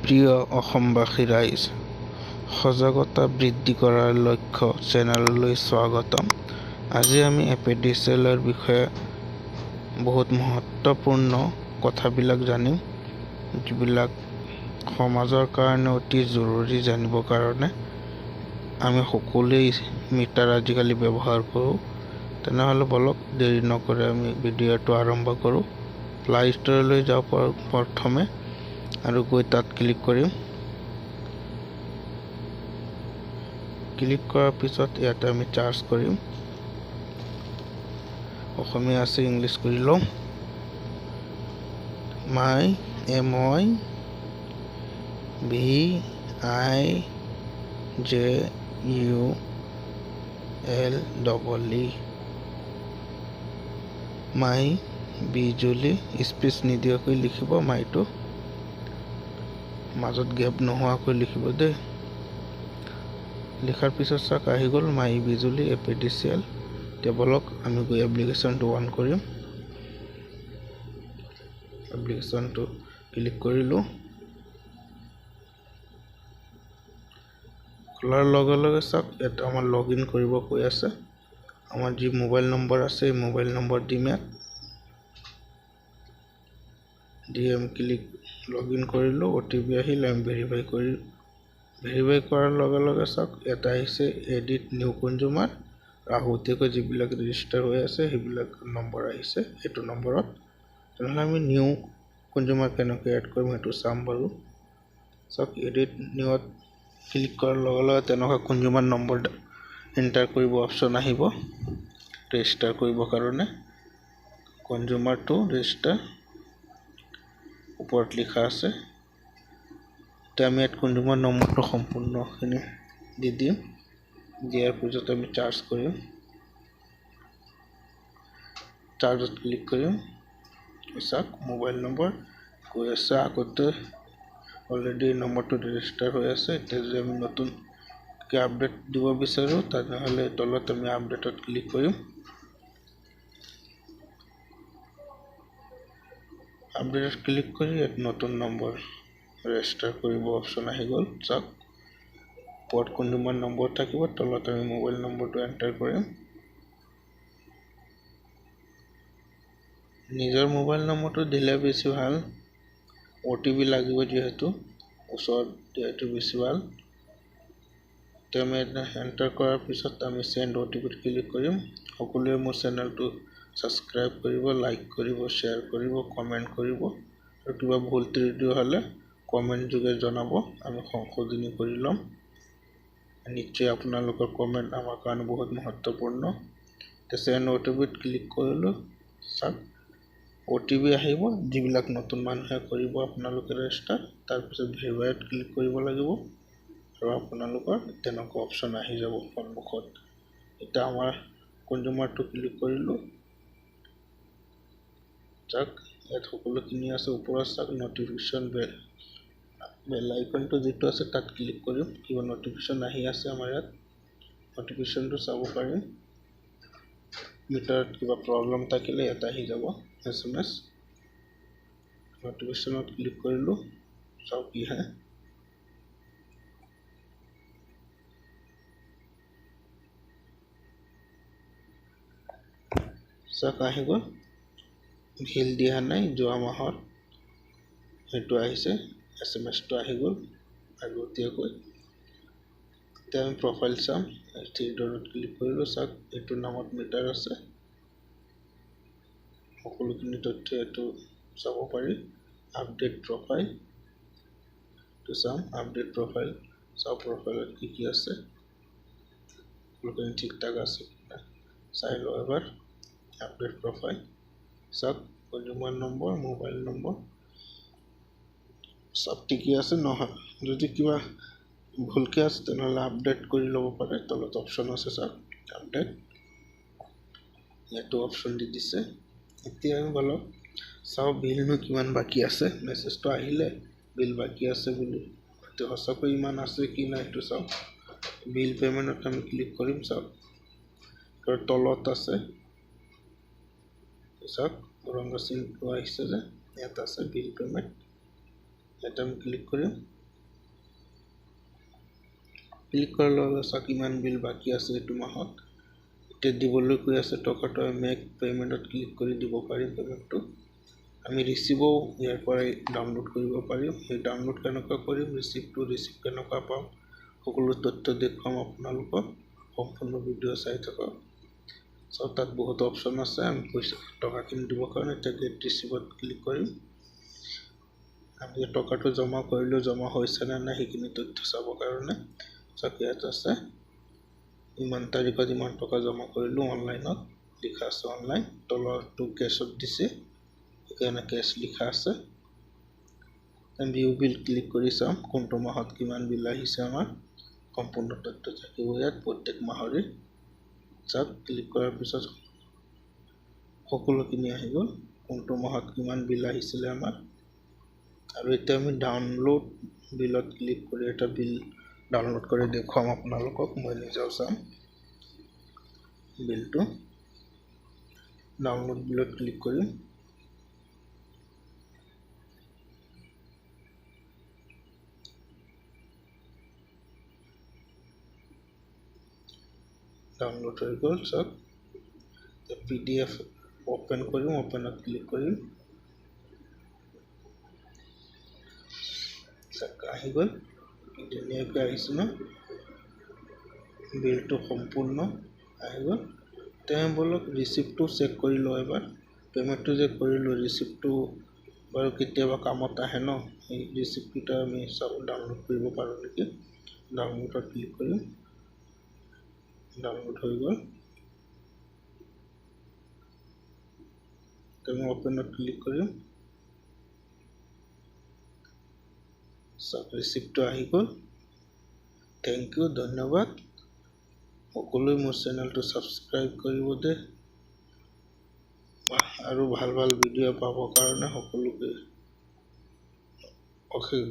প্ৰিয় অসমবাসী ৰাইজ, সজাগতা বৃদ্ধি কৰাৰ লক্ষ্য চেনেললৈ স্বাগতম। আজি আমি APDCL ৰ বিষয়ে বহুত মহত্বপূৰ্ণ কথাবিলাক জানিম, যিবিলাক সমাজৰ কাৰণে অতি জৰুৰী জানিবৰ কাৰণে। আমি সকলোৱেই মিটাৰ আজিকালি ব্যৱহাৰ কৰোঁ। তেনেহ'লে বলক দেৰি নকৰি আমি ভিডিঅ'টো আৰম্ভ কৰোঁ। প্লে ষ্ট'ৰলৈ যাওঁ প্ৰথমে আৰু গৈ তাত ক্লিক কৰিম। ক্লিক কৰাৰ পিছত ইয়াতে আমি চাৰ্চ কৰিম। অসমীয়া আছে, ইংলিছ কৰি লওঁ। MyVIJULE মাই বিজুলী, স্পেচ নিদিয়াকৈ লিখিব। মাইটো মাজত গেপ নোহোৱাকৈ লিখিব দেই। লিখাৰ পিছত চাওক আহি গ'ল মাই বিজুলী APDCL। এতিয়া বলক আমি গৈ এপ্লিকেশ্যনটো অন কৰিম। এপ্লিকেশ্যনটো ক্লিক কৰিলোঁ। খোলাৰ লগে লগে চাওক ইয়াত আমাৰ লগ ইন কৰিব কৈ আছে। আমাৰ যি মোবাইল নম্বৰ আছে এই মোবাইল নম্বৰ দিম। ইয়াত ক্লিক লগ ইন কৰিলোঁ। OTP আহিল, আমি ভেৰিফাই কৰাৰ লগে লগে চাওক ইয়াত আহিছে এডিট নিউ কনজিউমাৰ। আগতীয়াকৈ যিবিলাক ৰেজিষ্টাৰ হৈ আছে সেইবিলাক নম্বৰ আহিছে এইটো নম্বৰত। তেনেহ'লে আমি নিউ কনজিউমাৰ কেনেকৈ এড কৰিম সেইটো চাম বাৰু। চাওক এডিট নিউত ক্লিক কৰাৰ লগে লগে তেনেকুৱা কনজিউমাৰ নম্বৰ এণ্টাৰ কৰিব অপশ্যন আহিব ৰেজিষ্টাৰ কৰিবৰ কাৰণে। কনজিউমাৰ টু ৰেজিষ্টাৰ ওপৰত লিখা আছে। এতিয়া আমি ইয়াত কনজিউমাৰ নম্বৰটো সম্পূৰ্ণখিনি দি দিম। দিয়াৰ পিছত আমি চাৰ্জ কৰিম। চাৰ্জত ক্লিক কৰিম। চাওক মোবাইল নম্বৰ কৈ আছে আগতে অলৰেডি নম্বৰটো ৰেজিষ্টাৰ হৈ আছে। এতিয়া যদি আমি নতুনকৈ আপডেট দিব বিচাৰোঁ তেনেহ'লে তলত আমি আপডেটত ক্লিক কৰিম। আপডেটত ক্লিক কৰি ইয়াত নতুন নম্বৰ ৰেজিষ্টাৰ কৰিব অপশ্যন আহি গ'ল। চাওক ওপৰত কনজিউমাৰ নম্বৰ থাকিব, তলত আমি মোবাইল নম্বৰটো এণ্টাৰ কৰিম। নিজৰ মোবাইল নম্বৰটো দিলে বেছি ভাল। OTP লাগিব যিহেতু ওচৰত দিয়াটো বেছি ভাল। এতিয়া আমি এণ্টাৰ কৰাৰ পিছত আমি চেণ্ড OTPত ক্লিক কৰিম। সকলোৱে মোৰ চেনেলটো ছাবস্ক্ৰাইব কৰিব, লাইক কৰিব, শ্বেয়াৰ কৰিব, কমেণ্ট কৰিব আৰু কিবা ভুল ত্ৰুটি হ'লে কমেণ্ট যোগে জনাব, আমি সংশোধনী কৰি ল'ম। নিশ্চয় আপোনালোকৰ কমেণ্ট আমাৰ কাৰণে বহুত মহত্বপূৰ্ণ। এতিয়া চেণ্ড OTPত ক্লিক কৰিলোঁ। চাওক OTP আহিব, যিবিলাক নতুন মানুহে কৰিব আপোনালোকে ৰেজিষ্টাৰ। তাৰপিছত ভেৰিফাইত ক্লিক কৰিব লাগিব আৰু আপোনালোকৰ তেনেকুৱা অপশ্যন আহি যাব সন্মুখত। এতিয়া আমাৰ কনজিউমাৰটো ক্লিক কৰিলোঁ। চাওক ইয়াত সকলোখিনি আছে। ওপৰত চাওক নটিফিকেশ্যন বেল আইকনটো যিটো আছে তাত ক্লিক কৰিম। কিবা নটিফিকেশ্যন আহি আছে আমাৰ ইয়াত, নটিফিকেশ্যনটো চাব পাৰিম। মিটাৰত কিবা প্ৰব্লেম থাকিলে ইয়াত আহি যাব SMS। নটিফিকেশ্যনত ক্লিক কৰিলোঁ। চাওক কি হয়। চাওক আহি গ'ল। বিল দিয়া নাই যোৱা মাহত, সেইটো আহিছে। SMS-টো আহি গ'ল আগতীয়াকৈ। এতিয়া আমি প্ৰফাইল চাম। থ্ৰী ডটত ক্লিক কৰিলোঁ। চাওক এইটো নামত মিটাৰ আছে। সকলোখিনি তথ্য এইটো চাব পাৰি। আপডেট প্ৰফাইল এইটো চাম। আপডেট প্ৰফাইল চাওক, প্ৰফাইলত কি কি আছে, সকলোখিনি ঠিক ঠাক আছে চাই লওঁ এবাৰ। আপডেট প্ৰফাইল চাওক, কনজিউমাৰ নম্বৰ, মোবাইল নম্বৰ চব ঠিকেই আছে। নহয় যদি কিবা ভুলকৈ আছে তেনেহ'লে আপডেট কৰি ল'ব পাৰে। তলত অপশ্যন আছে চাওক আপডেট, ইয়াতো অপশ্যন দি দিছে। এতিয়া আমি বলক চাওঁ বিলনো কিমান বাকী আছে। মেছেজটো আহিলে বিল বাকী আছে বুলি, এতিয়া সঁচাকৈ ইমান আছে কি নাই এইটো চাওক। বিল পে'মেণ্টত আমি ক্লিক কৰিম। চাওক তলত আছে, চাওক ৰঙা চিনটো আহিছে যে ইয়াত আছে বিল পে'মেণ্ট। ইয়াতে আমি ক্লিক কৰিম। ক্লিক কৰাৰ লগে লগে চাওক কিমান বিল বাকী আছে এইটো মাহত। এতিয়া দিবলৈ কৈ আছে টকাটো আমি মেক পে'মেণ্টত ক্লিক কৰি দিব পাৰিম পে'মেণ্টটো। আমি ৰিচিভো ইয়াৰ পৰাই ডাউনলোড কৰিব পাৰিম। সেই ডাউনলোড কেনেকুৱা কৰিম, ৰিচিভ কেনেকুৱা পাম, সকলো তথ্য দেখুৱাম আপোনালোকক। সম্পূৰ্ণ ভিডিঅ' চাই থাকক। চ' তাত বহুত অপশ্যন আছে। আমি টকাখিনি দিবৰ কাৰণে এতিয়া গেট ৰিচিভত ক্লিক কৰিম। আমি টকাটো জমা কৰিলোঁ, জমা হৈছে নে নাই সেইখিনি তথ্য চাবৰ কাৰণে। চাওক ইয়াত আছে ইমান তাৰিখত ইমান টকা জমা কৰিলোঁ, অনলাইনত লিখা আছে অনলাইন। তলৰটো কেছত দিছে, সেইকাৰণে কেছ লিখা আছে। ভিউ বিল ক্লিক কৰি চাম কোনটো মাহত কিমান বিল আহিছে। আমাৰ সম্পূৰ্ণ তথ্য থাকিব ইয়াত প্ৰত্যেক মাহৰে। চাওক ক্লিক কৰাৰ পিছত সকলোখিনি আহি গ'ল, কোনটো মাহত কিমান বিল আহিছিলে আমাৰ। আৰু এতিয়া আমি ডাউনলোড বিলত ক্লিক কৰি এটা বিল ডাউনলোড কৰি দেখুৱাম আপোনালোকক। মই নিজেও চাম বিলটো। ডাউনলোড বিলত ক্লিক কৰিম। ডাউনলোড হৈ গ'ল। চাওক PDF অপেন কৰিম, অপেনত ক্লিক কৰিম। চাওক আহি গ'ল, ধুনীয়াকৈ আহিছে ন, বিলটো সম্পূৰ্ণ আহি গ'ল। তেওঁ বলক ৰিচিপ্টটো চেক কৰি লওঁ এবাৰ। পে'মেণ্টটো যে কৰিলোঁ, ৰিচিপ্টটো বাৰু কেতিয়াবা কামত আহে ন, সেই ৰিচিপ্টকেইটা আমি চাব ডাউনলোড কৰিব পাৰোঁ নেকি। ডাউনলোডত ক্লিক কৰিম। ডাউনলোড হৈ গ'ল। আমি অপেনত ক্লিক কৰিম। চাওক ৰিচিপ্টটো আহি গ'ল। থেংক ইউ, ধন্যবাদ। সকলোৱে মোৰ চেনেলটো ছাবস্ক্ৰাইব কৰিব দে, আৰু ভাল ভাল ভিডিঅ' পাবৰ কাৰণে সকলোকে অশেষ